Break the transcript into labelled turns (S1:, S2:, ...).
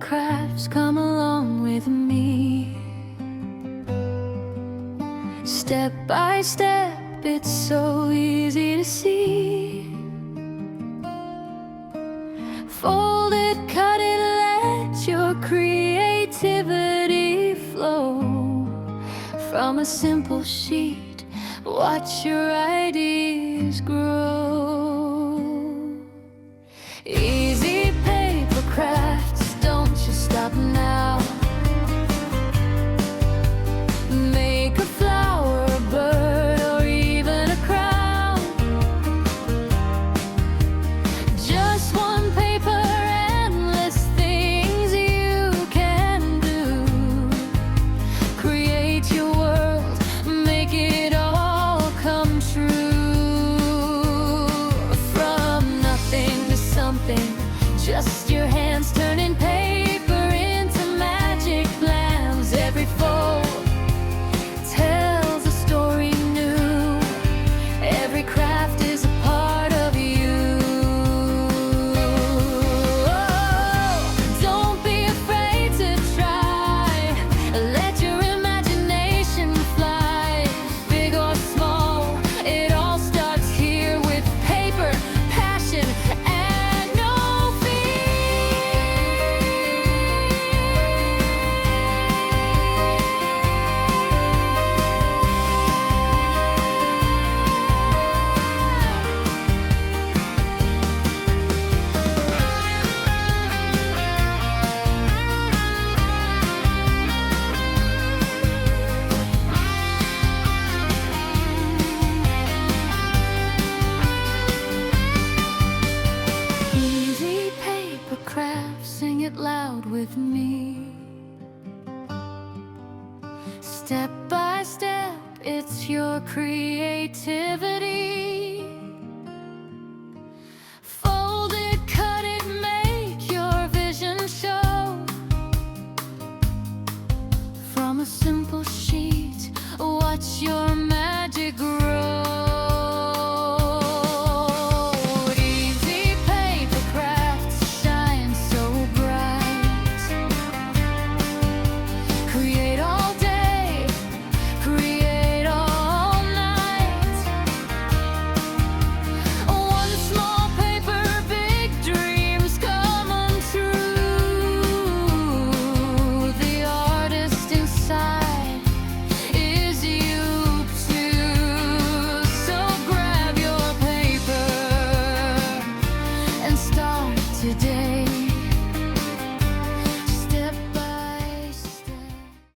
S1: crafts, come along with me. Step by step, it's so easy to see. Fold it, cut it, let your creativity flow. From a simple sheet, watch your ideas grow. Easy paper crafts, don't you stop now. Make a flower, a bird, or even a crown. Just one paper, endless things you can do. Create your world, make it all come true. From nothing to something, just your hands turning paper into magic plans. Every fold tells a story new. Every craft is a part of you. Oh, don't be afraid to try. Let your imagination fly. Big or small, it all starts here with paper, passion, and no easy paper craft, sing it loud with me. Step by step, it's your creativity. Fold it, cut it, make your vision show. From a simple sheet, watch your magic grow. Easy paper crafts shine so bright. Create all day, create all night. One small paper, big dreams come untrue. The artist inside is you too. So grab your paper and start today.